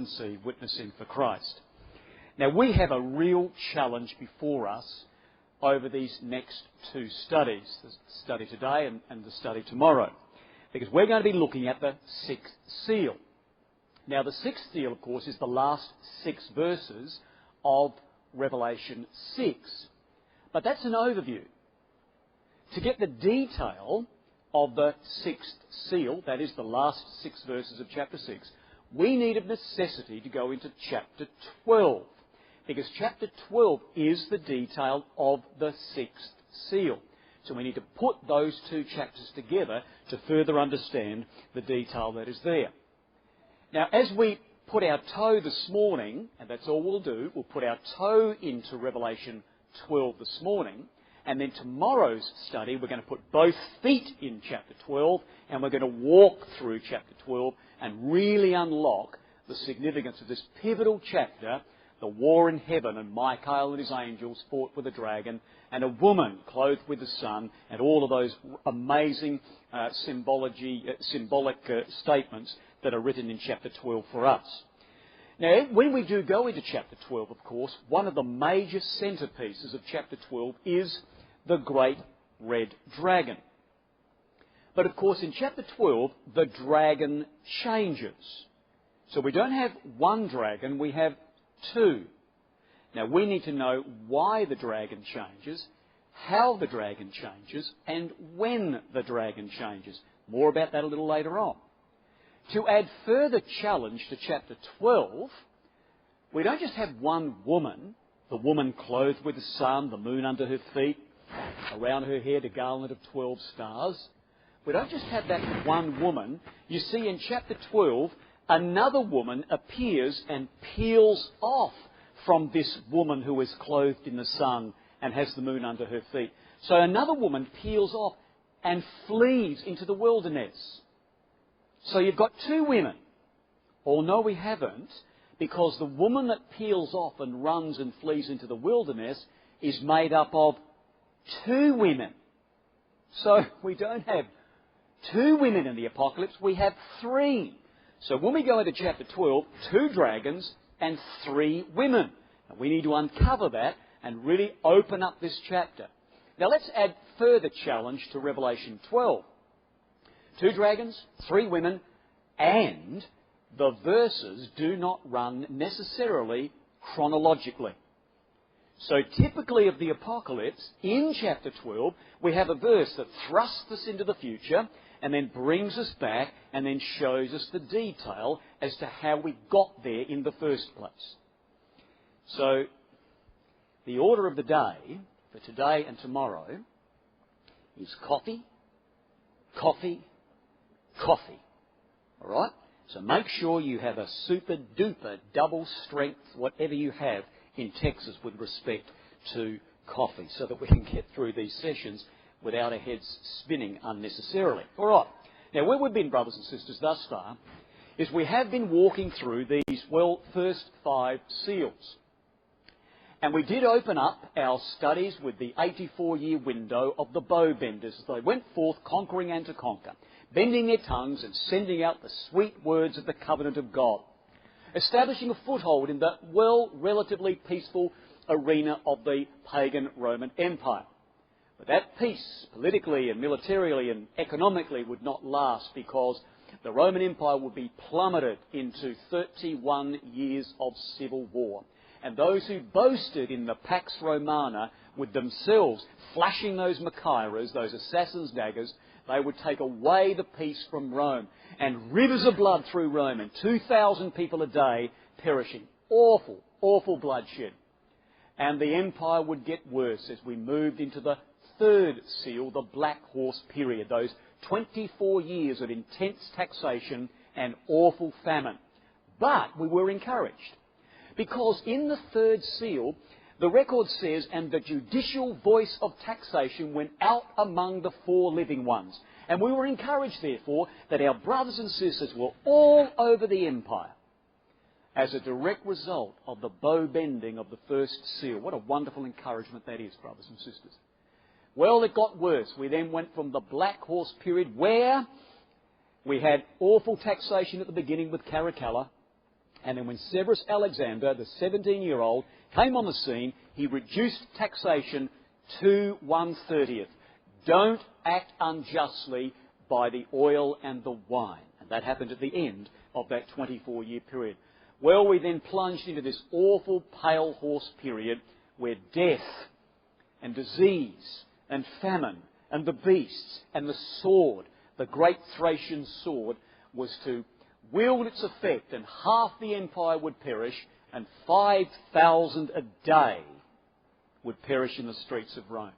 conceived witnessing for Christ. Now, we have a real challenge before us over these next two studies, the study today and the study tomorrow, because we're going to be looking at the sixth seal. Now, the sixth seal, of course, is the last 6 verses of Revelation 6. But that's an overview. To get the detail of the sixth seal, that is the last 6 verses of chapter 6, we need of necessity to go into chapter 12, because chapter 12 is the detail of the sixth seal. So we need to put those 2 chapters together to further understand the detail that is there. Now, as we put our toe this morning, and that's all we'll do, we'll put our toe into Revelation 12 this morning, and then tomorrow's study we're going to put both feet in chapter 12, and we're going to walk through chapter 12 and really unlock the significance of this pivotal chapter, the war in heaven, and Michael and his angels fought with the dragon, and a woman clothed with the sun, and all of those amazing symbolic statements that are written in chapter 12 for us. Now, when we do go into chapter 12, of course, one of the major centerpieces of chapter 12 is the great red dragon. But, of course, in chapter 12, the dragon changes. So we don't have one dragon, we have 2. Now, we need to know why the dragon changes, how the dragon changes, and when the dragon changes. More about that a little later on. To add further challenge to chapter 12, we don't just have one woman, the woman clothed with the sun, the moon under her feet, around her head a garland of 12 stars. We don't just have that one woman. You see, in chapter 12, another woman appears and peels off from this woman who is clothed in the sun and has the moon under her feet. So another woman peels off and flees into the wilderness. So you've got 2 women. Oh, no, we haven't, because the woman that peels off and runs and flees into the wilderness is made up of 2 women. So we don't have 2 women in the apocalypse, we have 3. So when we go into chapter 12, 2 dragons and 3 women. And we need to uncover that and really open up this chapter. Now let's add further challenge to Revelation 12. 2 dragons, 3 women, and the verses do not run necessarily chronologically. So typically of the Apocalypse, in chapter 12, we have a verse that thrusts us into the future and then brings us back and then shows us the detail as to how we got there in the first place. So the order of the day for today and tomorrow is coffee, coffee, coffee. All right? So make sure you have a super duper double strength, whatever you have in Texas with respect to coffee, so that we can get through these sessions without our heads spinning unnecessarily. All right. Now, where we've been, brothers and sisters, thus far, is we have been walking through these, first 5 seals. And we did open up our studies with the 84-year window of the bow benders as they went forth conquering and to conquer, bending their tongues and sending out the sweet words of the covenant of God, establishing a foothold in the, relatively peaceful arena of the pagan Roman Empire. But that peace, politically and militarily and economically, would not last, because the Roman Empire would be plummeted into 31 years of civil war. And those who boasted in the Pax Romana with themselves flashing those Machairas, those assassins' daggers, they would take away the peace from Rome. And rivers of blood through Rome, and 2,000 people a day perishing. Awful, awful bloodshed. And the empire would get worse as we moved into the 3rd seal, the Black Horse period, those 24 years of intense taxation and awful famine. But we were encouraged, because in the 3rd seal, the record says, and the judicial voice of taxation went out among the 4 living ones. And we were encouraged, therefore, that our brothers and sisters were all over the empire as a direct result of the bow bending of the 1st seal. What a wonderful encouragement that is, brothers and sisters. Well, it got worse. We then went from the Black Horse period, where we had awful taxation at the beginning with Caracalla, And then when Severus Alexander, the 17-year-old, came on the scene, he reduced taxation to 1/30th. Don't act unjustly by the oil and the wine. And that happened at the end of that 24-year period. Well, we then plunged into this awful pale horse period where death and disease and famine and the beasts and the sword, the great Thracian sword, was to wield its effect, and half the empire would perish, and 5,000 a day would perish in the streets of Rome.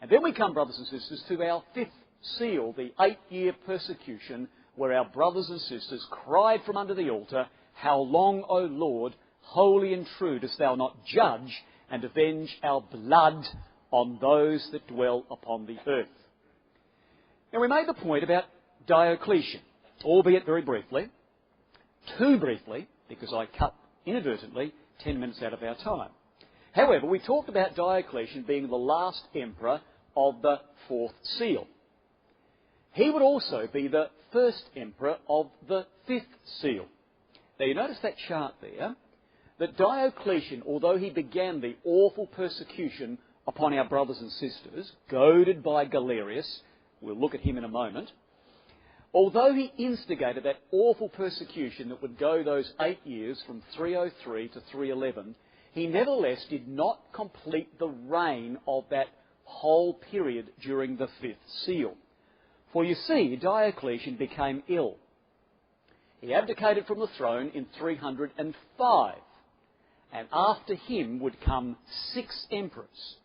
And then we come, brothers and sisters, to our fifth seal, the 8-year persecution, where our brothers and sisters cried from under the altar, "How long, O Lord, holy and true, dost thou not judge and avenge our blood on those that dwell upon the earth?" Now, we made the point about Diocletian, albeit very briefly, too briefly, because I cut inadvertently 10 minutes out of our time. However, we talked about Diocletian being the last emperor of the fourth seal. He would also be the first emperor of the fifth seal. Now, you notice that chart there, that Diocletian, although he began the awful persecution upon our brothers and sisters, goaded by Galerius, we'll look at him in a moment, although he instigated that awful persecution that would go those 8 years from 303 to 311, he nevertheless did not complete the reign of that whole period during the fifth seal. For you see, Diocletian became ill. He abdicated from the throne in 305, and after him would come 6 emperors,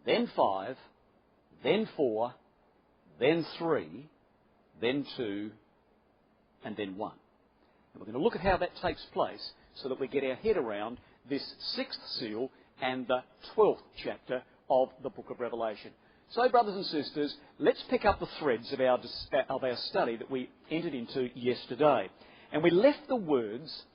then 5, then 4, then 3, then 2, and then 1. And we're going to look at how that takes place so that we get our head around this 6th seal and the 12th chapter of the book of Revelation. So, brothers and sisters, let's pick up the threads of our study that we entered into yesterday. And we left the words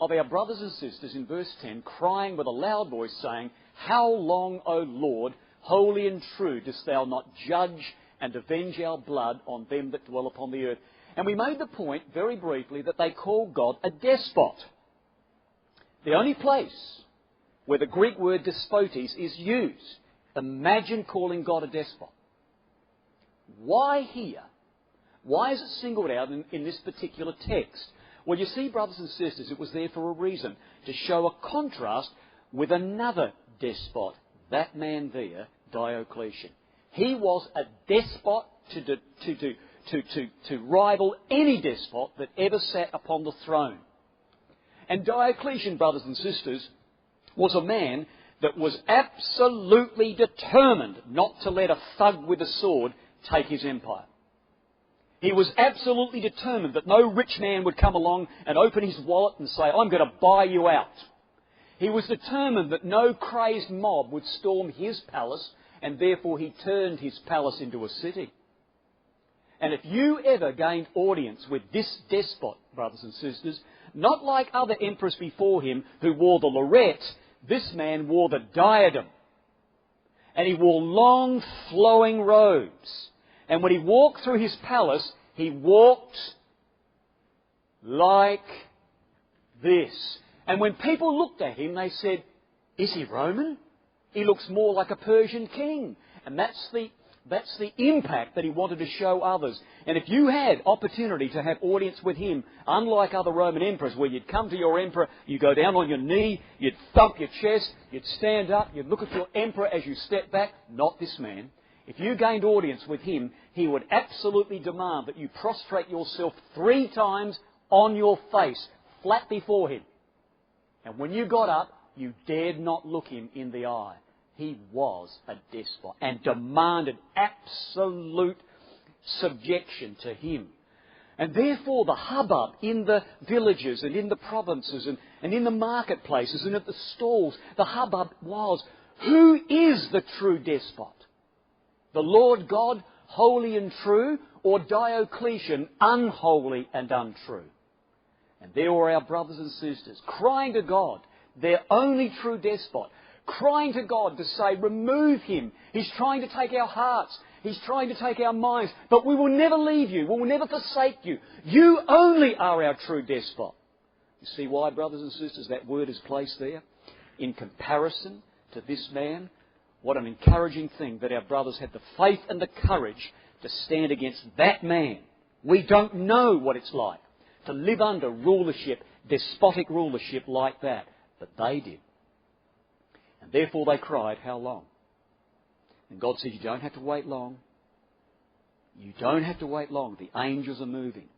of our brothers and sisters in verse 10 crying with a loud voice saying, "How long, O Lord, holy and true, dost thou not judge and avenge our blood on them that dwell upon the earth?" And we made the point, very briefly, that they call God a despot. The only place where the Greek word despotes is used. Imagine calling God a despot. Why here? Why is it singled out in this particular text? Well, you see, brothers and sisters, it was there for a reason, to show a contrast with another despot, that man there, Diocletian. He was a despot to rival any despot that ever sat upon the throne. And Diocletian, brothers and sisters, was a man that was absolutely determined not to let a thug with a sword take his empire. He was absolutely determined that no rich man would come along and open his wallet and say, "I'm going to buy you out." He was determined that no crazed mob would storm his palace, and therefore he turned his palace into a city. And if you ever gained audience with this despot, brothers and sisters, not like other emperors before him who wore the lorette, this man wore the diadem. And he wore long flowing robes. And when he walked through his palace, he walked like this. And when people looked at him, they said, "Is he Roman? He looks more like a Persian king." And that's the impact that he wanted to show others. And if you had opportunity to have audience with him, unlike other Roman emperors, where you'd come to your emperor, you go down on your knee, you'd thump your chest, you'd stand up, you'd look at your emperor as you step back. Not this man. If you gained audience with him, he would absolutely demand that you prostrate yourself 3 times on your face, flat before him. And when you got up, you dared not look him in the eye. He was a despot and demanded absolute subjection to him. And therefore the hubbub in the villages and in the provinces and in the marketplaces and at the stalls, the hubbub was, who is the true despot? The Lord God, holy and true, or Diocletian, unholy and untrue? And there were our brothers and sisters crying to God, their only true despot, crying to God to say, remove him. He's trying to take our hearts. He's trying to take our minds. But we will never leave you. We will never forsake you. You only are our true despot. You see why, brothers and sisters, that word is placed there? In comparison to this man, what an encouraging thing that our brothers had the faith and the courage to stand against that man. We don't know what it's like to live under rulership, despotic rulership like that. But they did. And therefore they cried, how long? And God said, you don't have to wait long. You don't have to wait long. The angels are moving.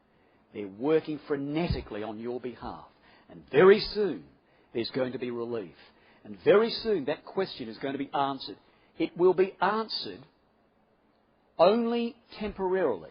They're working frenetically on your behalf. And very soon there's going to be relief. And very soon that question is going to be answered. It will be answered only temporarily.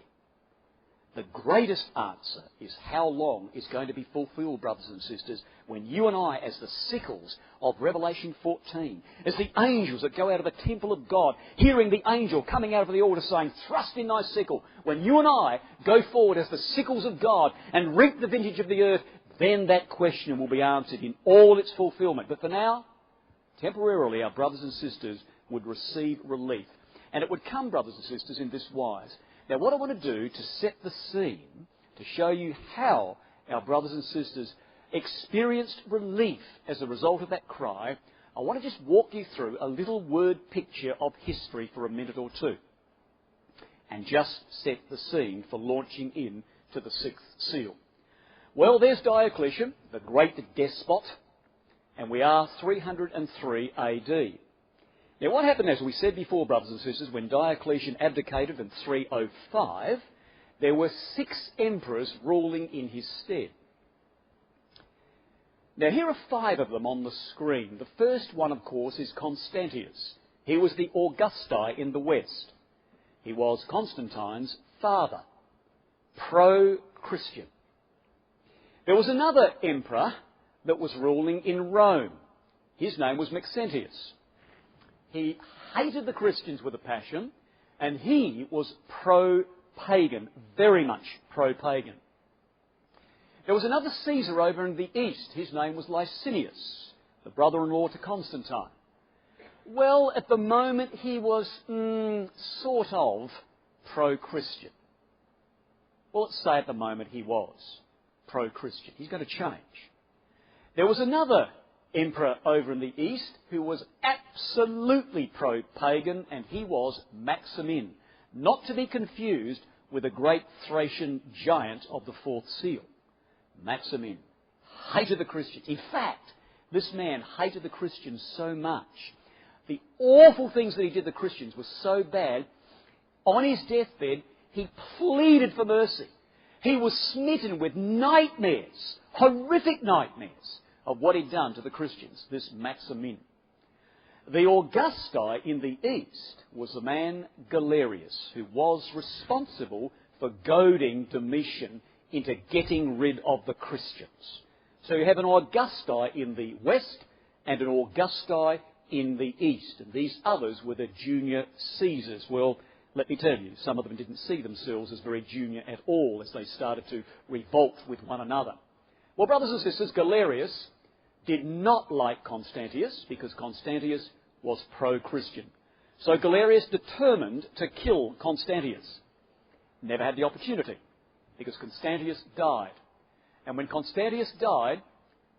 The greatest answer is how long is going to be fulfilled, brothers and sisters, when you and I, as the sickles of Revelation 14, as the angels that go out of the temple of God, hearing the angel coming out of the altar saying, thrust in thy sickle, when you and I go forward as the sickles of God and reap the vintage of the earth, then that question will be answered in all its fulfilment. But for now, temporarily, our brothers and sisters would receive relief. And it would come, brothers and sisters, in this wise. Now, what I want to do to set the scene, to show you how our brothers and sisters experienced relief as a result of that cry, I want to just walk you through a little word picture of history for a minute or two. And just set the scene for launching in to the sixth seal. Well, there's Diocletian, the great despot, and we are 303 AD. Now, what happened, as we said before, brothers and sisters, when Diocletian abdicated in 305, there were 6 emperors ruling in his stead. Now, here are 5 of them on the screen. The first one, of course, is Constantius. He was the Augusti in the west. He was Constantine's father, pro-Christian. There was another emperor that was ruling in Rome. His name was Maxentius. He hated the Christians with a passion, and he was pro-pagan, very much pro-pagan. There was another Caesar over in the east. His name was Licinius, the brother-in-law to Constantine. Well, at the moment he was sort of pro-Christian. Well, let's say at the moment he was pro-Christian. He's going to change. There was another emperor over in the east who was absolutely pro-pagan, and he was Maximin, not to be confused with the great Thracian giant of the 4th seal. Maximin hated the Christians. In fact, this man hated the Christians so much. The awful things that he did to the Christians were so bad, on his deathbed, he pleaded for mercy. He was smitten with nightmares, horrific nightmares, of what he'd done to the Christians, this Maximin. The Augusti in the east was the man Galerius, who was responsible for goading Domitian into getting rid of the Christians. So you have an Augusti in the west and an Augusti in the east. And these others were the junior Caesars. Well, let me tell you, some of them didn't see themselves as very junior at all as they started to revolt with one another. Well, brothers and sisters, Galerius did not like Constantius because Constantius was pro-Christian. So Galerius determined to kill Constantius. Never had the opportunity because Constantius died. And when Constantius died,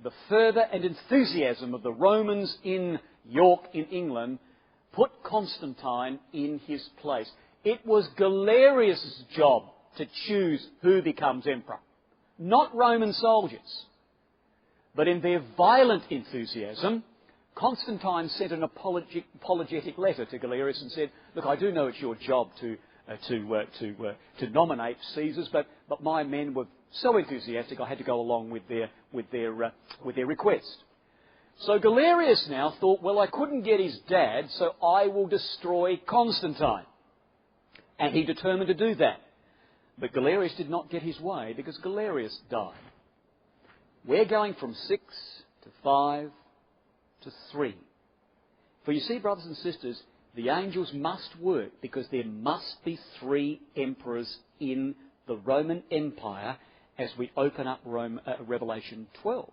the fervour and enthusiasm of the Romans in York in England put Constantine in his place. It was Galerius' job to choose who becomes emperor, not Roman soldiers. But in their violent enthusiasm, Constantine sent an apologetic letter to Galerius and said, look, I do know it's your job to nominate Caesars, but my men were so enthusiastic I had to go along with their request. So Galerius now thought, well, I couldn't get his dad, so I will destroy Constantine. And he determined to do that. But Galerius did not get his way because Galerius died. We're going from 6 to 5 to 3. For you see, brothers and sisters, the angels must work because there must be 3 emperors in the Roman Empire as we open up Revelation 12.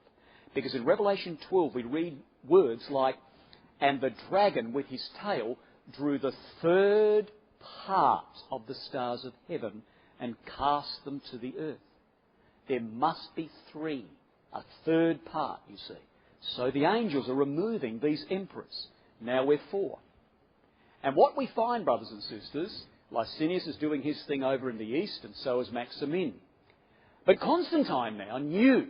Because in Revelation 12 we read words like, and the dragon with his tail drew the 3rd part of the stars of heaven and cast them to the earth. There must be 3 A third part, you see. So the angels are removing these emperors. Now we're 4. And what we find, brothers and sisters, Licinius is doing his thing over in the east, and so is Maximin. But Constantine now knew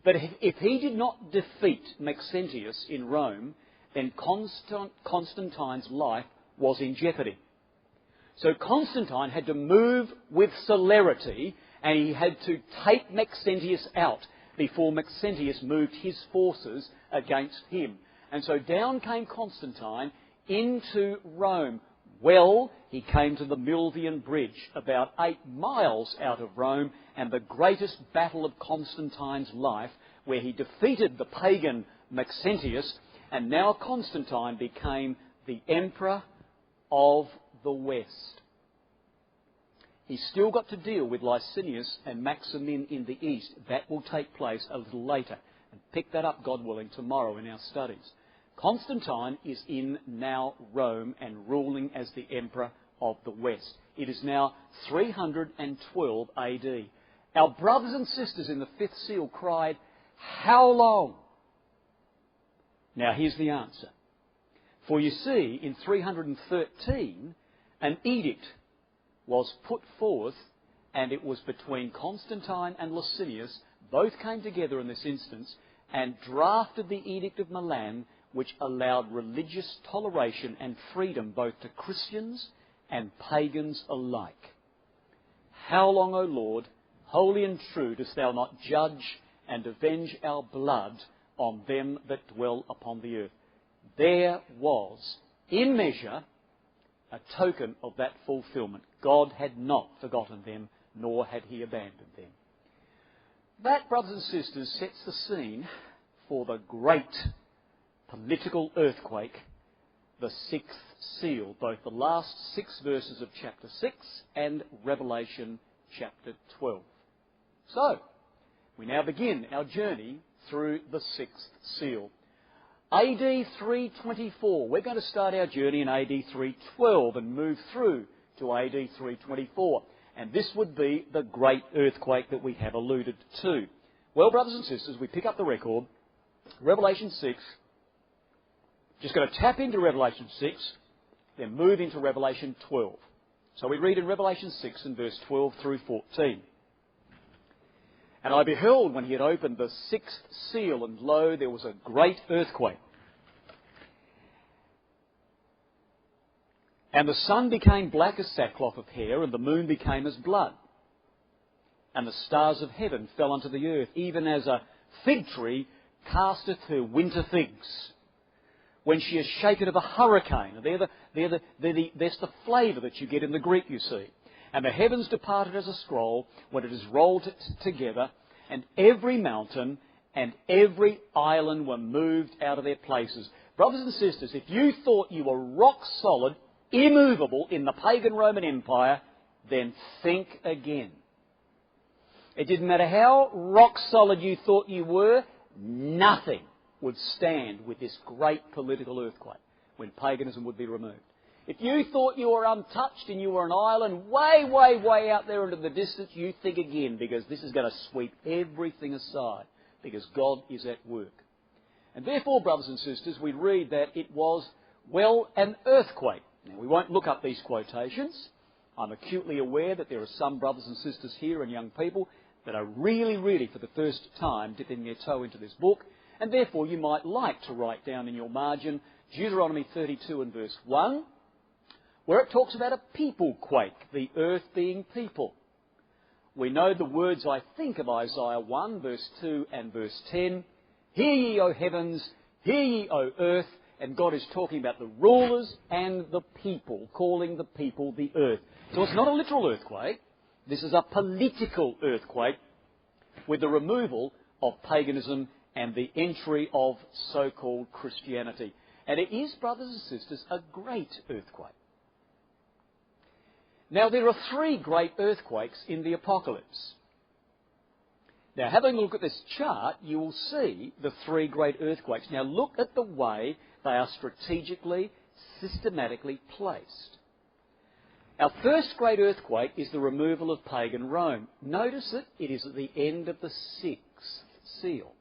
that if he did not defeat Maxentius in Rome, then Constantine's life was in jeopardy. So Constantine had to move with celerity, and he had to take Maxentius out before Maxentius moved his forces against him. And so down came Constantine into Rome. Well, he came to the Milvian Bridge, about 8 miles out of Rome, and the greatest battle of Constantine's life, where he defeated the pagan Maxentius, and now Constantine became the emperor of the West. He's still got to deal with Licinius and Maximin in the east. That will take place a little later. And pick that up, God willing, tomorrow in our studies. Constantine is in now Rome and ruling as the emperor of the West. It is now 312 AD. Our brothers and sisters in the 5th seal cried, "How long?" Now here's the answer. For you see, in 313, an edict was put forth, and it was between Constantine and Licinius. Both came together in this instance and drafted the Edict of Milan, which allowed religious toleration and freedom both to Christians and pagans alike. How long, O Lord, holy and true, dost thou not judge and avenge our blood on them that dwell upon the earth? There was, in measure, a token of that fulfilment. God had not forgotten them, nor had he abandoned them. That, brothers and sisters, sets the scene for the great political earthquake, the 6th seal, both the last 6 verses of chapter 6 and Revelation chapter 12. So, we now begin our journey through the 6th seal. AD 324. We're going to start our journey in AD 312 and move through to AD 324. And this would be the great earthquake that we have alluded to. Well, brothers and sisters, we pick up the record. Revelation 6. Just going to tap into Revelation 6, then move into Revelation 12. So we read in Revelation 6 and verse 12 through 14. And I beheld when he had opened the 6th seal, and lo, there was a great earthquake. And the sun became black as sackcloth of hair, and the moon became as blood. And the stars of heaven fell unto the earth, even as a fig tree casteth her winter figs, when she is shaken of a hurricane. That's the flavour that you get in the Greek, you see. And the heavens departed as a scroll when it is rolled together, and every mountain and every island were moved out of their places. Brothers and sisters, if you thought you were rock solid, immovable in the pagan Roman Empire, then think again. It didn't matter how rock solid you thought you were, nothing would stand with this great political earthquake when paganism would be removed. If you thought you were untouched and you were an island way, way, way out there into the distance, you think again, because this is going to sweep everything aside, because God is at work. And therefore, brothers and sisters, we read that it was, well, an earthquake. Now, we won't look up these quotations. I'm acutely aware that there are some brothers and sisters here and young people that are really, really, for the first time, dipping their toe into this book, and therefore you might like to write down in your margin Deuteronomy 32 and verse 1, where it talks about a people quake, the earth being people. We know the words, I think, of Isaiah 1, verse 2 and verse 10. Hear ye, O heavens, hear ye, O earth. And God is talking about the rulers and the people, calling the people the earth. So it's not a literal earthquake. This is a political earthquake with the removal of paganism and the entry of so-called Christianity. And it is, brothers and sisters, a great earthquake. Now, there are 3 great earthquakes in the apocalypse. Now, having a look at this chart, you will see the 3 great earthquakes. Now, look at the way they are strategically, systematically placed. Our first great earthquake is the removal of pagan Rome. Notice that it is at the end of the 6th seal.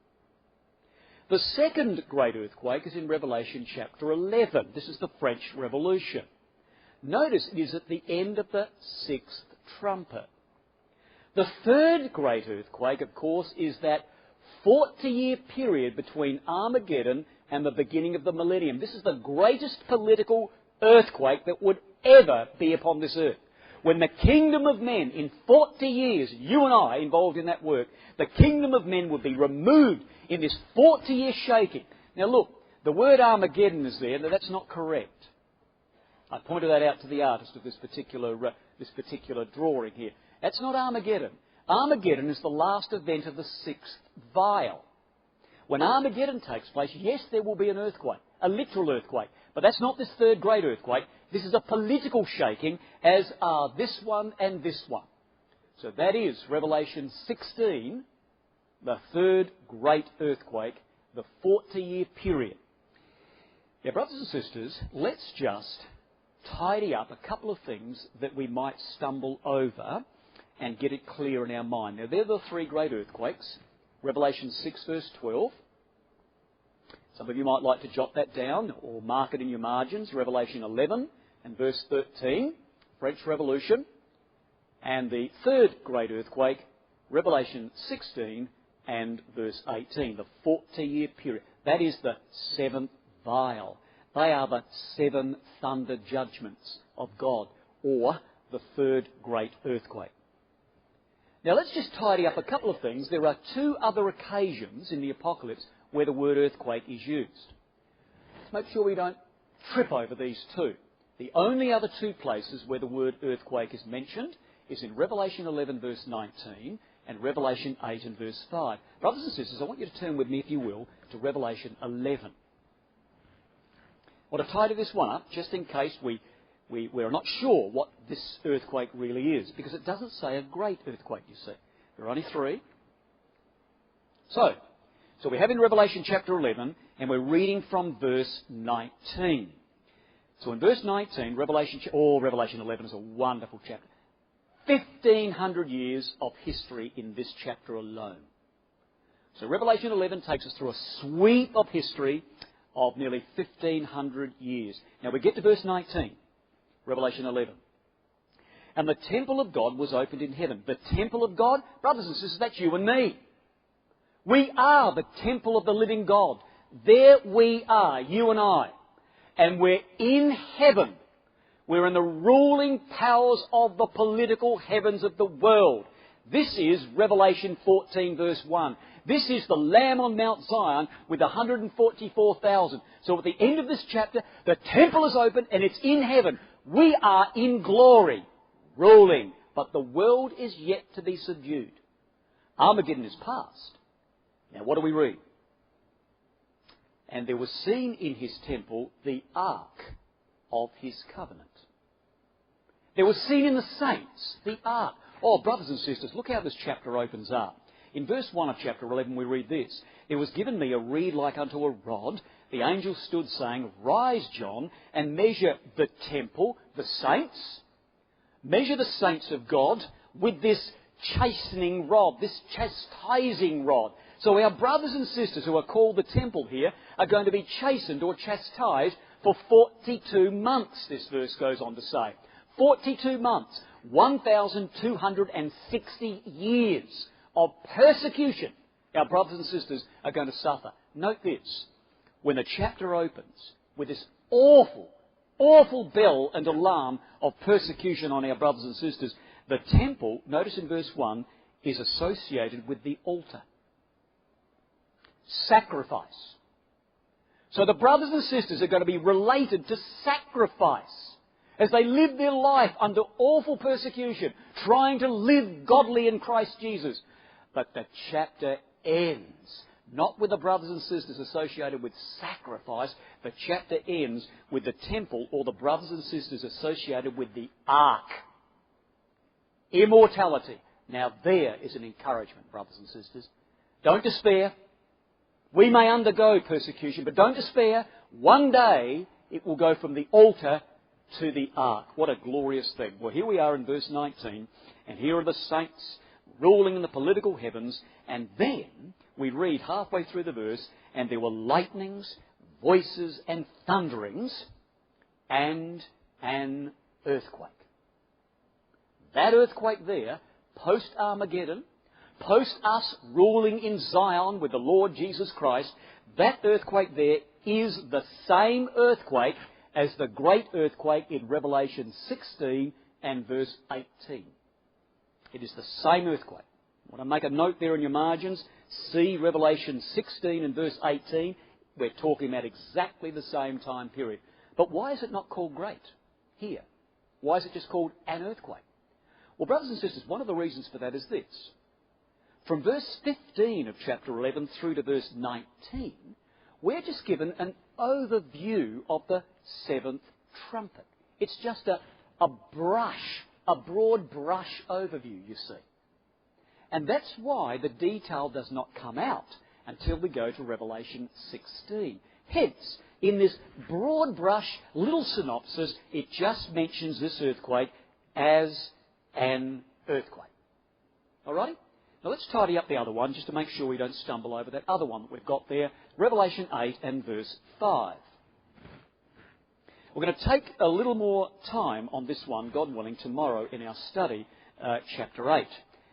The second great earthquake is in Revelation chapter 11. This is the French Revolution. Notice it is at the end of the sixth trumpet. The third great earthquake, of course, is that 40-year period between Armageddon and the beginning of the millennium. This is the greatest political earthquake that would ever be upon this earth. When the kingdom of men, in 40 years, you and I involved in that work, the kingdom of men would be removed in this 40-year shaking. Now look, the word Armageddon is there, but that's not correct. I pointed that out to the artist of this particular drawing here. That's not Armageddon. Armageddon is the last event of the sixth vial. When Armageddon takes place, yes, there will be an earthquake, a literal earthquake. But that's not this third great earthquake. This is a political shaking, as are this one and this one. So that is Revelation 16, the third great earthquake, the 40-year period. Now, brothers and sisters, let's just tidy up a couple of things that we might stumble over and get it clear in our mind. Now, they're the three great earthquakes. Revelation 6, verse 12. Some of you might like to jot that down or mark it in your margins. Revelation 11 and verse 13, French Revolution. And the third great earthquake, Revelation 16 and verse 18, the 40-year period. That is the seventh vial. They are the seven thunder judgments of God, or the third great earthquake. Now let's just tidy up a couple of things. There are two other occasions in the Apocalypse where the word earthquake is used. Let's make sure we don't trip over these two. The only other two places where the word earthquake is mentioned is in Revelation 11 verse 19 and Revelation 8 and verse 5. Brothers and sisters, I want you to turn with me, if you will, to Revelation 11. I want to tidy this one up just in case we're not sure what this earthquake really is, because it doesn't say a great earthquake, you see. There are only three. So we have in Revelation chapter 11, and we're reading from verse 19. So in verse 19, Revelation 11 is a wonderful chapter. 1,500 years of history in this chapter alone. So Revelation 11 takes us through a sweep of history of nearly 1,500 years. Now we get to verse 19, Revelation 11. And the temple of God was opened in heaven. The temple of God, brothers and sisters, that's you and me. We are the temple of the living God. There we are, you and I. And we're in heaven. We're in the ruling powers of the political heavens of the world. This is Revelation 14 verse 1. This is the Lamb on Mount Zion with 144,000. So at the end of this chapter, the temple is open and it's in heaven. We are in glory, ruling. But the world is yet to be subdued. Armageddon is past. Now what do we read? And there was seen in his temple the ark of his covenant. There was seen in the saints the ark. Oh, brothers and sisters, look how this chapter opens up. In verse 1 of chapter 11 we read this. There was given me a reed like unto a rod. The angel stood saying, Rise, John, and measure the temple, the saints. Measure the saints of God with this chastening rod, this chastising rod. So our brothers and sisters who are called the temple here are going to be chastened or chastised for 42 months, this verse goes on to say. 42 months, 1,260 years of persecution our brothers and sisters are going to suffer. Note this, when the chapter opens with this awful, awful bell and alarm of persecution on our brothers and sisters, the temple, notice in verse 1, is associated with the altar. Sacrifice. So the brothers and sisters are going to be related to sacrifice as they live their life under awful persecution, trying to live godly in Christ Jesus. But the chapter ends not with the brothers and sisters associated with sacrifice. The chapter ends with the temple or the brothers and sisters associated with the ark. Immortality. Now there is an encouragement, brothers and sisters. Don't despair. We may undergo persecution, but don't despair. One day it will go from the altar to the ark. What a glorious thing. Well, here we are in verse 19, and here are the saints ruling in the political heavens, and then we read halfway through the verse, and there were lightnings, voices, and thunderings, and an earthquake. That earthquake there, post-Armageddon, post us ruling in Zion with the Lord Jesus Christ, that earthquake there is the same earthquake as the great earthquake in Revelation 16 and verse 18. It is the same earthquake. I want to make a note there in your margins. See Revelation 16 and verse 18. We're talking about exactly the same time period. But why is it not called great here? Why is it just called an earthquake? Well, brothers and sisters, one of the reasons for that is this. From verse 15 of chapter 11 through to verse 19, we're just given an overview of the seventh trumpet. It's just a broad brush overview, you see. And that's why the detail does not come out until we go to Revelation 16. Hence, in this broad brush little synopsis, it just mentions this earthquake as an earthquake. Alrighty? Now let's tidy up the other one just to make sure we don't stumble over that other one that we've got there. Revelation 8 and verse 5. We're going to take a little more time on this one, God willing, tomorrow in our study, chapter 8.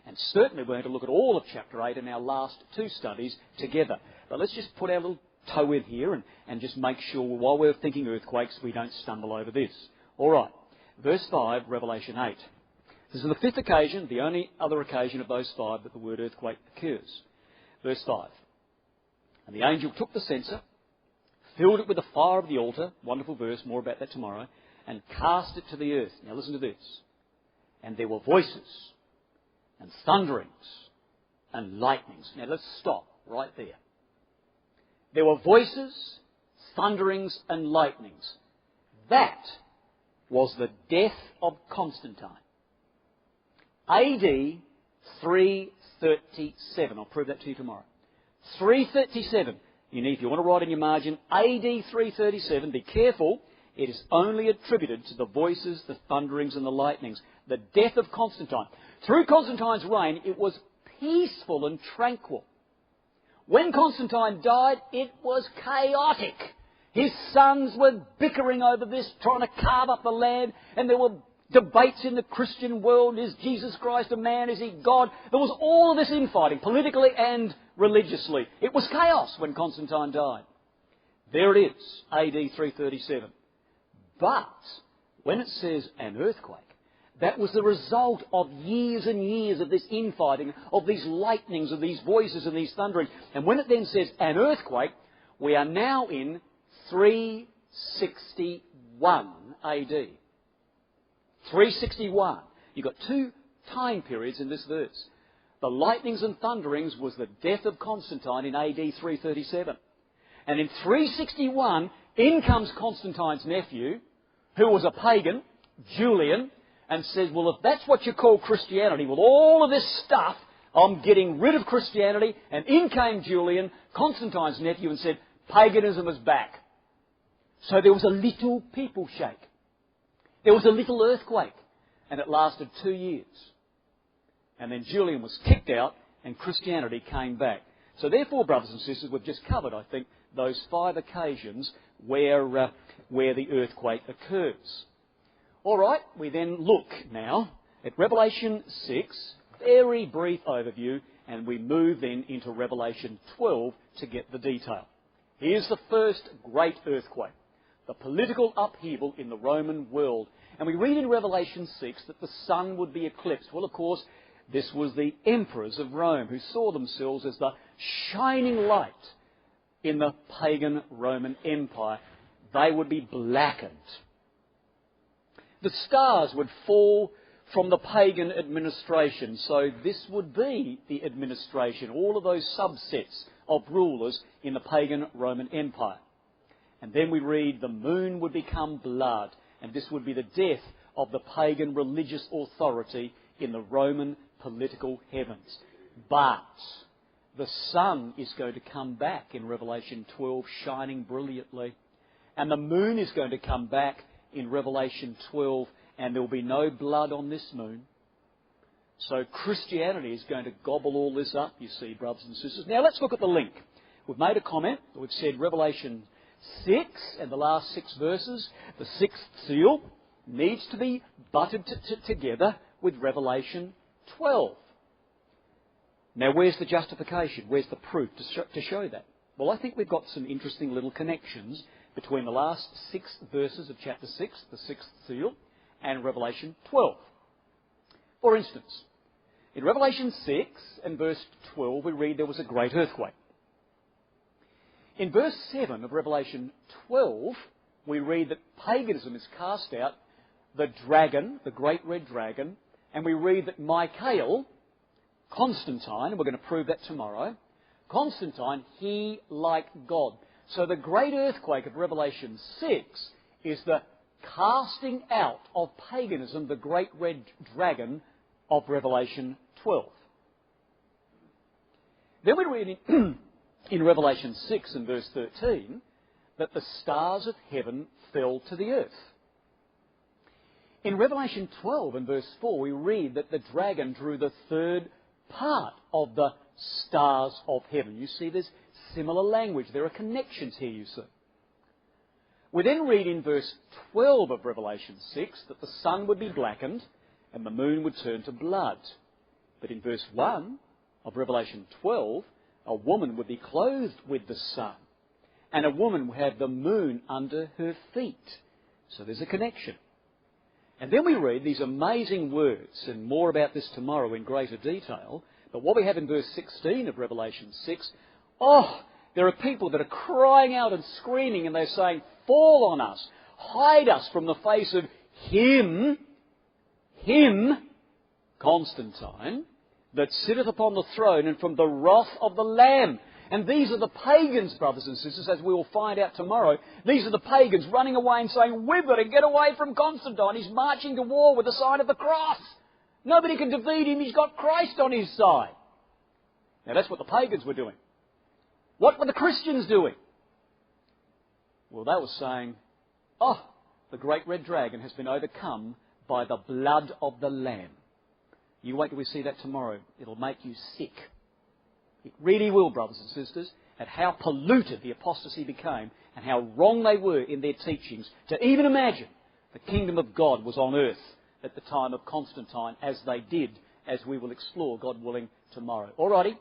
And certainly we're going to look at all of chapter 8 in our last two studies together. But let's just put our little toe in here and just make sure while we're thinking earthquakes we don't stumble over this. Alright, verse 5, Revelation 8. This is the fifth occasion, the only other occasion of those five that the word earthquake occurs. Verse 5. And the angel took the censer, filled it with the fire of the altar, wonderful verse, more about that tomorrow, and cast it to the earth. Now listen to this. And there were voices, and thunderings, and lightnings. Now let's stop right there. There were voices, thunderings, and lightnings. That was the death of Constantine. AD 337. I'll prove that to you tomorrow. 337. If you want to write in your margin, AD 337, be careful. It is only attributed to the voices, the thunderings, and the lightnings. The death of Constantine. Through Constantine's reign, it was peaceful and tranquil. When Constantine died, it was chaotic. His sons were bickering over this, trying to carve up the land, and there were debates in the Christian world. Is Jesus Christ a man? Is he God? There was all of this infighting, politically and religiously. It was chaos when Constantine died. There it is, AD 337. But when it says an earthquake, that was the result of years and years of this infighting, of these lightnings, of these voices and these thunderings. And when it then says an earthquake, we are now in 361 AD. 361. You've got two time periods in this verse. The lightnings and thunderings was the death of Constantine in AD 337. And in 361, in comes Constantine's nephew, who was a pagan, Julian, and says, well, if that's what you call Christianity, with all of this stuff, I'm getting rid of Christianity. And in came Julian, Constantine's nephew, and said, paganism is back. So there was a little people shake. There was a little earthquake, and it lasted 2 years. And then Julian was kicked out, and Christianity came back. So therefore, brothers and sisters, we've just covered, I think, those 5 occasions where the earthquake occurs. All right, we then look now at Revelation 6, very brief overview, and we move then into Revelation 12 to get the detail. Here's the first great earthquake. The political upheaval in the Roman world. And we read in Revelation 6 that the sun would be eclipsed. Well, of course, this was the emperors of Rome who saw themselves as the shining light in the pagan Roman Empire. They would be blackened. The stars would fall from the pagan administration. So this would be the administration, all of those subsets of rulers in the pagan Roman Empire. And then we read the moon would become blood, and this would be the death of the pagan religious authority in the Roman political heavens. But the sun is going to come back in Revelation 12, shining brilliantly. And the moon is going to come back in Revelation 12, and there will be no blood on this moon. So Christianity is going to gobble all this up, you see, brothers and sisters. Now let's look at the link. We've made a comment. We've said Revelation 6 and the last 6 verses, the 6th seal, needs to be butted together with Revelation 12. Now where's the justification? Where's the proof to show that? Well, I think we've got some interesting little connections between the last 6 verses of chapter 6, the 6th seal, and Revelation 12. For instance, in Revelation 6 and verse 12 we read there was a great earthquake. In verse 7 of Revelation 12 we read that paganism is cast out, the dragon, the great red dragon, and we read that Michael, Constantine, and we're going to prove that tomorrow, Constantine, he like God. So the great earthquake of Revelation 6 is the casting out of paganism, the great red dragon of Revelation 12. Then we read in Revelation 6 and verse 13 that the stars of heaven fell to the earth. In Revelation 12 and verse 4 we read that the dragon drew the third part of the stars of heaven. You see, there's similar language. There are connections here, you see. We then read in verse 12 of Revelation 6 that the sun would be blackened and the moon would turn to blood. But in verse 1 of Revelation 12, a woman would be clothed with the sun, and a woman would have the moon under her feet. So there's a connection. And then we read these amazing words, and more about this tomorrow in greater detail. But what we have in verse 16 of Revelation 6, there are people that are crying out and screaming, and they're saying, fall on us, hide us from the face of him, Constantine, that sitteth upon the throne, and from the wrath of the Lamb. And these are the pagans, brothers and sisters, as we will find out tomorrow. These are the pagans running away and saying, we've got to get away from Constantine. He's marching to war with the sign of the cross. Nobody can defeat him. He's got Christ on his side. Now that's what the pagans were doing. What were the Christians doing? Well, they were saying, the great red dragon has been overcome by the blood of the Lamb. You wait till we see that tomorrow. It'll make you sick. It really will, brothers and sisters, at how polluted the apostasy became and how wrong they were in their teachings to even imagine the kingdom of God was on earth at the time of Constantine, as they did, as we will explore, God willing, tomorrow. Alrighty,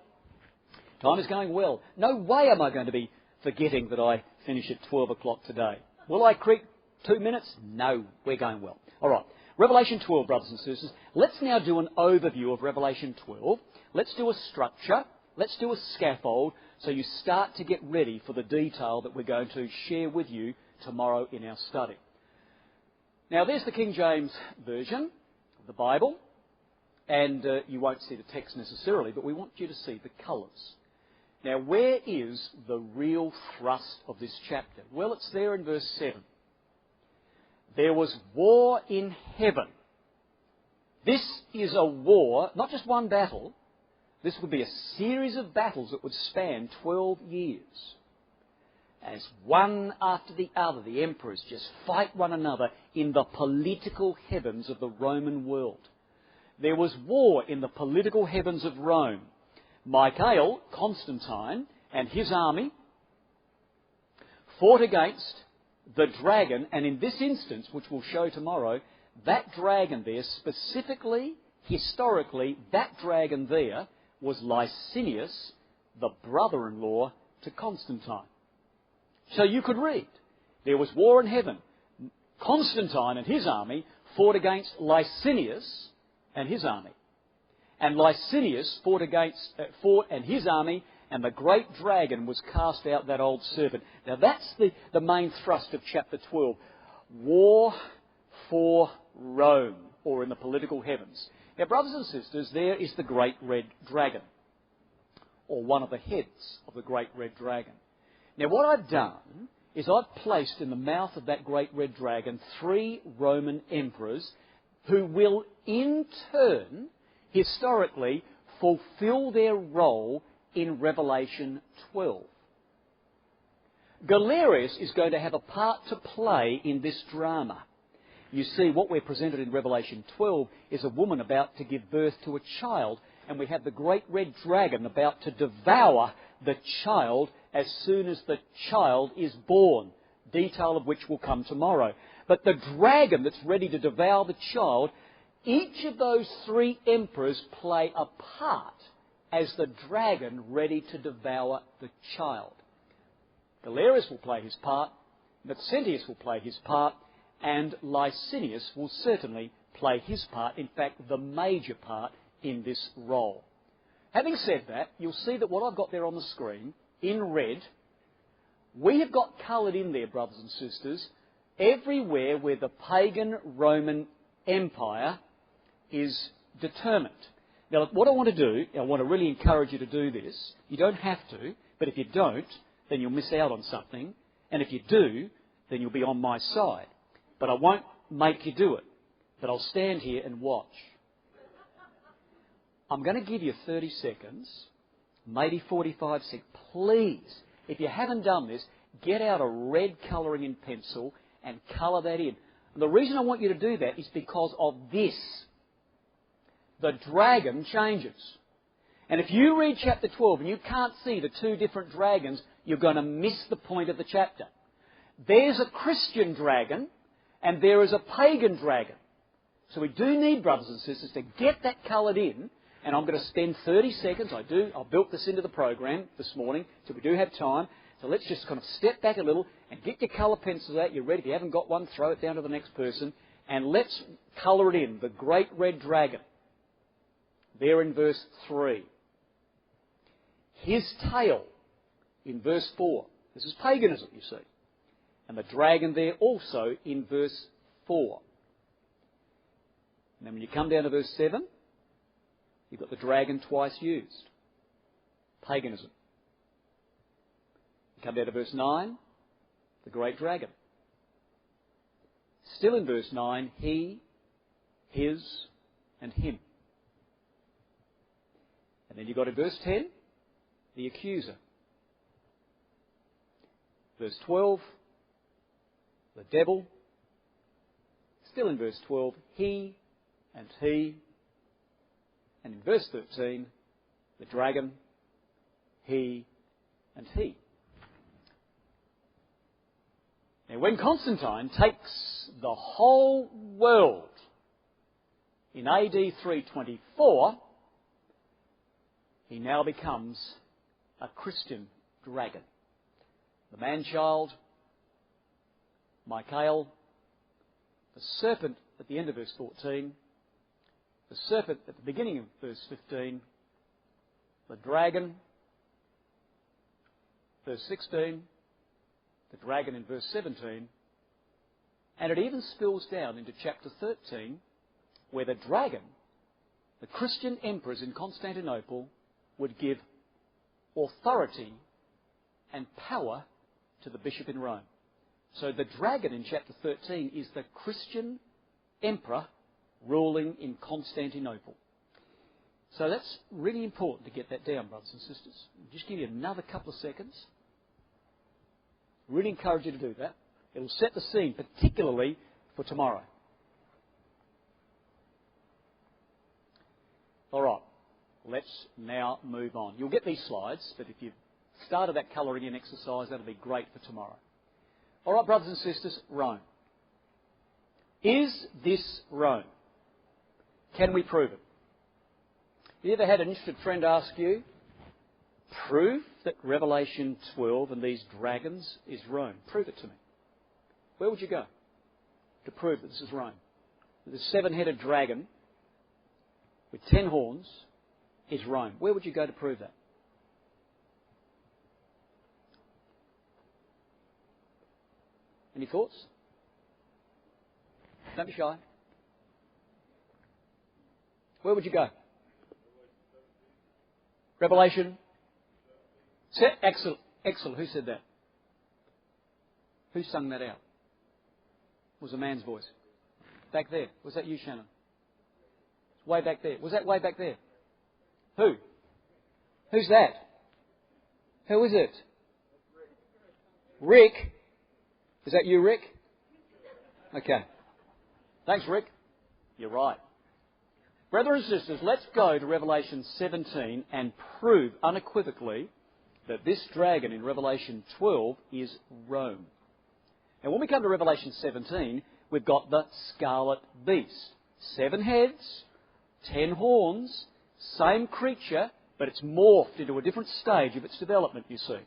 time is going well. No way am I going to be forgetting that I finish at 12 o'clock today. Will I creep 2 minutes? No, we're going well. Alright, Revelation 12, brothers and sisters. Let's now do an overview of Revelation 12. Let's do a structure. Let's do a scaffold so you start to get ready for the detail that we're going to share with you tomorrow in our study. Now, there's the King James Version of the Bible, and you won't see the text necessarily, but we want you to see the colours. Now, where is the real thrust of this chapter? Well, it's there in verse 7. There was war in heaven. This is a war, not just one battle. This would be a series of battles that would span 12 years. As one after the other, the emperors just fight one another in the political heavens of the Roman world. There was war in the political heavens of Rome. Michael, Constantine, and his army fought against the dragon, and in this instance, which we'll show tomorrow, that dragon there, specifically, historically, that dragon there was Licinius, the brother-in-law to Constantine. So you could read, there was war in heaven. Constantine and his army fought against Licinius and his army. And Licinius fought and his army, and the great dragon was cast out, that old serpent. Now that's the main thrust of chapter 12. War for Rome, or in the political heavens. Now, brothers and sisters, there is the great red dragon, or one of the heads of the great red dragon. Now, what I've done is I've placed in the mouth of that great red dragon 3 Roman emperors who will in turn, historically, fulfill their role in Revelation 12. Galerius is going to have a part to play in this drama. you see what we're presented in Revelation 12 is a woman about to give birth to a child, and we have the great red dragon about to devour the child as soon as the child is born, detail of which will come tomorrow. But the dragon that's ready to devour the child, each of those three emperors play a part as the dragon ready to devour the child. Galerius will play his part, Maxentius will play his part, and Licinius will certainly play his part, in fact, the major part in this role. Having said that, you'll see that what I've got there on the screen, in red, we have got coloured in there, brothers and sisters, everywhere where the pagan Roman Empire is determined. Now, what I want to do, I want to really encourage you to do this. You don't have to, but if you don't, then you'll miss out on something. And if you do, then you'll be on my side. But I won't make you do it. But I'll stand here and watch. I'm going to give you 30 seconds, maybe 45 seconds. Please, if you haven't done this, get out a red colouring in pencil and colour that in. And the reason I want you to do that is because of this. The dragon changes. And if you read chapter 12 and you can't see the two different dragons, you're going to miss the point of the chapter. There's a Christian dragon and there is a pagan dragon. So we do need, brothers and sisters, to get that coloured in. And I'm going to spend 30 seconds. I built this into the program this morning, so we do have time. So let's just kind of step back a little and get your colour pencils out. You're ready. If you haven't got one, throw it down to the next person. And let's colour it in. The great red dragon. There in verse 3. His tail in verse 4. This is paganism, you see. And the dragon there also in verse 4. And then when you come down to verse 7, you've got the dragon twice used. Paganism. You come down to verse 9, the great dragon. Still in verse 9, he, his, and him. And then you've got in verse 10, the accuser. Verse 12, the devil. Still in verse 12, he and he. And in verse 13, the dragon, he and he. Now, when Constantine takes the whole world in AD 324, he now becomes a Christian dragon. The man-child, Michael, the serpent at the end of verse 14, the serpent at the beginning of verse 15, the dragon, verse 16, the dragon in verse 17, and it even spills down into chapter 13, where the dragon, the Christian emperors in Constantinople, would give authority and power to the bishop in Rome. So the dragon in chapter 13 is the Christian emperor ruling in Constantinople. So that's really important to get that down, brothers and sisters. I'll just give you another couple of seconds. Really encourage you to do that. It'll set the scene, particularly for tomorrow. All right, let's now move on. You'll get these slides, but if you've started that colouring in exercise, that'll be great for tomorrow. All right, brothers and sisters, Rome. Is this Rome? Can we prove it? Have you ever had an interested friend ask you, prove that Revelation 12 and these dragons is Rome? Prove it to me. Where would you go to prove that this is Rome? That the seven-headed dragon with 10 horns is Rome. Where would you go to prove that? Any thoughts? Don't be shy. Where would you go? Revelation. Excellent. Excellent. Who said that? Who sung that out? It was a man's voice. Back there. Was that you, Shannon? Way back there. Was that way back there? Who? Who's that? Who is it? Rick. Is that you, Rick? Okay. Thanks, Rick. You're right. Brothers and sisters, let's go to Revelation 17 and prove unequivocally that this dragon in Revelation 12 is Rome. Now, when we come to Revelation 17, we've got the scarlet beast. 7 heads, 10 horns, same creature, but it's morphed into a different stage of its development, you see.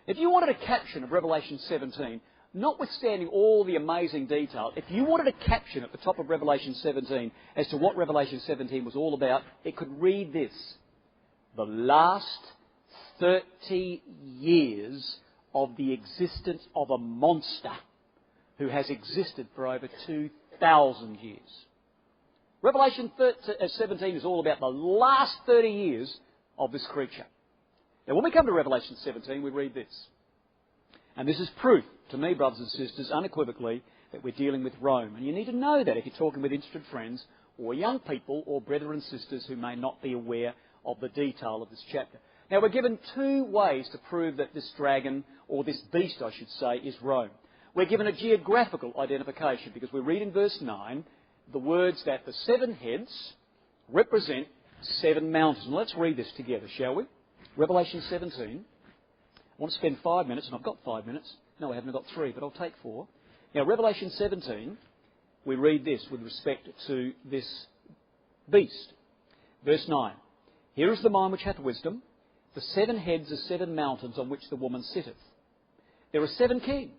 If you wanted a caption of Revelation 17, notwithstanding all the amazing detail, if you wanted a caption at the top of Revelation 17 as to what Revelation 17 was all about, it could read this: the last 30 years of the existence of a monster who has existed for over 2,000 years. Revelation 17 is all about the last 30 years of this creature. Now, when we come to Revelation 17, we read this. And this is proof, to me, brothers and sisters, unequivocally, that we're dealing with Rome. And you need to know that if you're talking with interested friends or young people or brethren and sisters who may not be aware of the detail of this chapter. Now, we're given 2 ways to prove that this dragon, or this beast, I should say, is Rome. We're given a geographical identification because we read in verse 9 the words that the 7 heads represent 7 mountains. And let's read this together, shall we? Revelation 17. I want to spend 5 minutes, and I've got 5 minutes. No, I haven't got 3, but I'll take 4. Now, Revelation 17, we read this with respect to this beast. Verse 9. Here is the mind which hath wisdom. The 7 heads are 7 mountains on which the woman sitteth. There are 7 kings.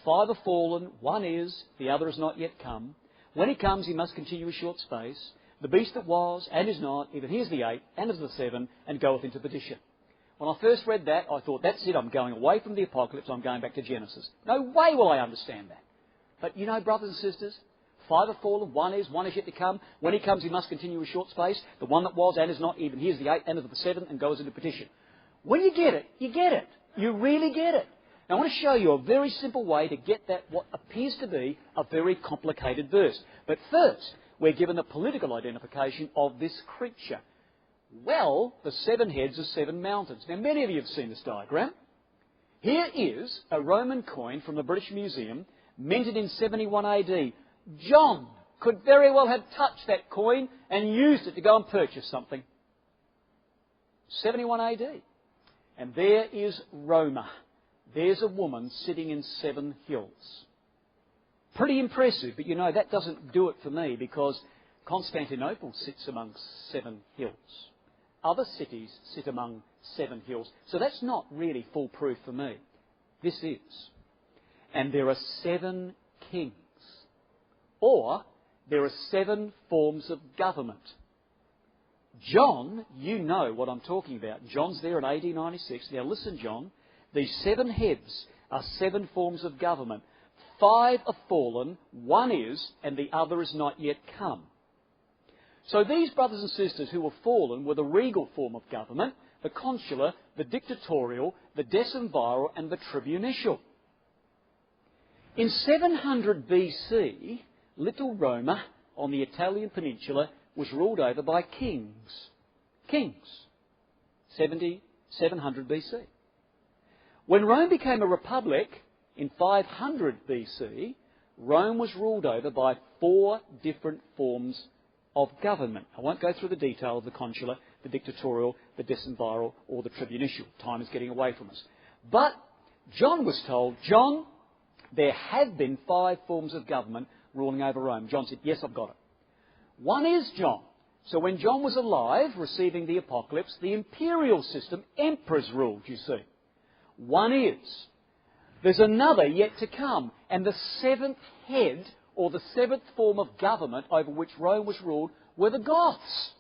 5 are fallen, 1 is, the other is not yet come. When he comes, he must continue a short space. The beast that was, and is not, even he is the 8th, and is the 7th, and goeth into perdition. When I first read that, I thought, that's it, I'm going away from the Apocalypse, I'm going back to Genesis. No way will I understand that. But you know, brothers and sisters, 5 are fallen, 1 is yet to come. When he comes, he must continue a short space. The one that was and is not, even he is the 8th, and is the 7th, and goes into perdition. When you get it, you get it. You really get it. Now, I want to show you a very simple way to get that, what appears to be a very complicated verse. But first, we're given the political identification of this creature. Well, the 7 heads are 7 mountains. Now, many of you have seen this diagram. Here is a Roman coin from the British Museum, minted in 71 AD. John could very well have touched that coin and used it to go and purchase something. 71 AD. And there is Roma. There's a woman sitting in 7 hills. Pretty impressive, but you know, that doesn't do it for me because Constantinople sits among 7 hills. Other cities sit among 7 hills. So that's not really full proof for me. This is. And there are 7 kings. Or there are 7 forms of government. John, you know what I'm talking about. John's there in AD 96. Now listen, John. These 7 heads are 7 forms of government. 5 are fallen, 1 is, and the other is not yet come. So these brothers and sisters who were fallen were the regal form of government, the consular, the dictatorial, the decemviral, and the tribunicial. In 700 BC, Little Roma on the Italian peninsula was ruled over by kings. Kings. 700 BC. When Rome became a republic in 500 BC, Rome was ruled over by 4 different forms of government. I won't go through the detail of the consular, the dictatorial, the decemviral, or the tribunicial. Time is getting away from us. But John was told, John, there have been 5 forms of government ruling over Rome. John said, yes, I've got it. 1 is John. So when John was alive, receiving the Apocalypse, the imperial system, emperors ruled, you see. 1 is. There's another yet to come. And the 7th head, or the 7th form of government over which Rome was ruled, were the Goths.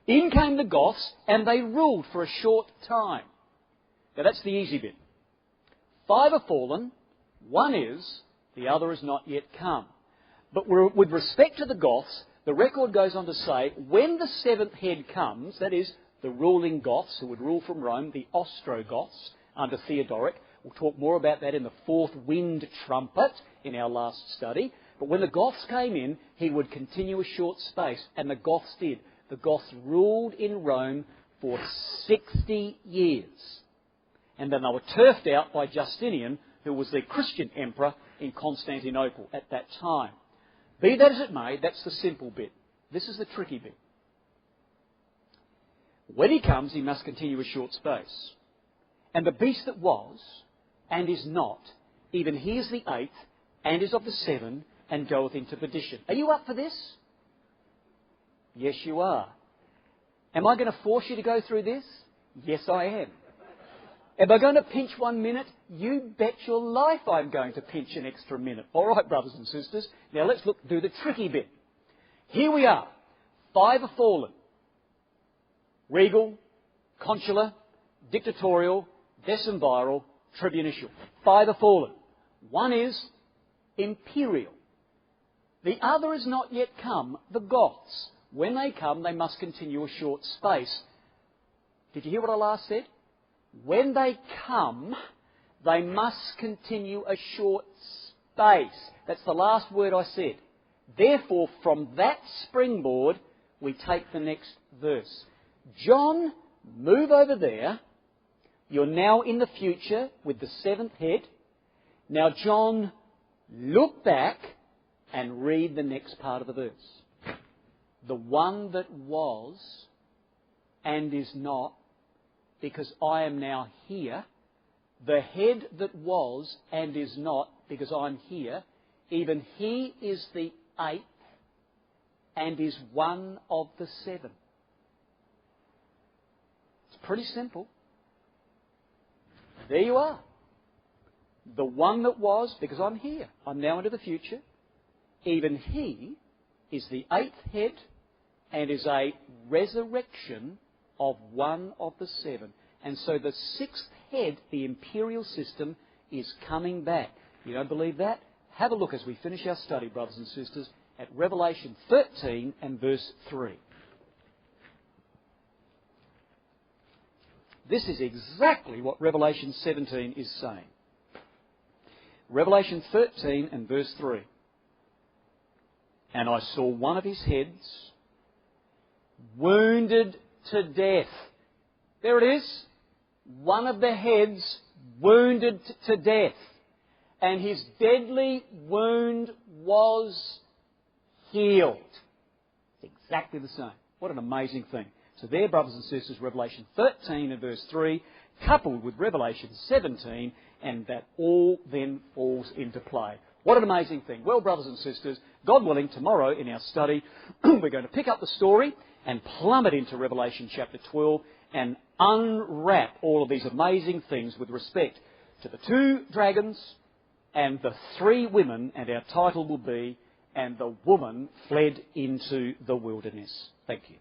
In came the Goths, and they ruled for a short time. Now that's the easy bit. 5 are fallen, 1 is, the other is not yet come. But with respect to the Goths, the record goes on to say, when the 7th head comes, that is, the ruling Goths who would rule from Rome, the Ostrogoths, under Theodoric. We'll talk more about that in the 4th wind trumpet in our last study. But when the Goths came in, he would continue a short space, and the Goths did. The Goths ruled in Rome for 60 years. And then they were turfed out by Justinian, who was the Christian emperor in Constantinople at that time. Be that as it may, that's the simple bit. This is the tricky bit. When he comes, he must continue a short space. And the beast that was, and is not, even he is the eighth, and is of the seven, and goeth into perdition. Are you up for this? Yes, you are. Am I going to force you to go through this? Yes, I am. Am I going to pinch 1 minute? You bet your life I'm going to pinch an extra minute. All right, brothers and sisters. Now let's do the tricky bit. Here we are. 5 are fallen. Regal, consular, dictatorial, decemviral, tribunitial. 5 are fallen. 1 is imperial. The other has not yet come, the Goths. When they come, they must continue a short space. Did you hear what I last said? When they come, they must continue a short space. That's the last word I said. Therefore, from that springboard, we take the next verse. John, move over there. You're now in the future with the 7th head. Now, John, look back and read the next part of the verse. The one that was and is not, because I am now here. The head that was and is not, because I'm here. Even he is the 8th and is one of the 7. It's pretty simple. There you are. The one that was, because I'm here. I'm now into the future. Even he is the 8th head and is a resurrection of one of the 7. And so the 6th head, the imperial system, is coming back. You don't believe that? Have a look as we finish our study, brothers and sisters, at Revelation 13 and verse 3. This is exactly what Revelation 17 is saying. Revelation 13 and verse 3. And I saw one of his heads wounded to death. There it is. One of the heads wounded to death. And his deadly wound was healed. It's exactly the same. What an amazing thing. So there, brothers and sisters, Revelation 13 and verse 3, coupled with Revelation 17, and that all then falls into play. What an amazing thing. Well, brothers and sisters, God willing, tomorrow in our study, we're going to pick up the story and plummet into Revelation chapter 12 and unwrap all of these amazing things with respect to the 2 dragons and the 3 women, and our title will be, And the Woman Fled into the Wilderness. Thank you.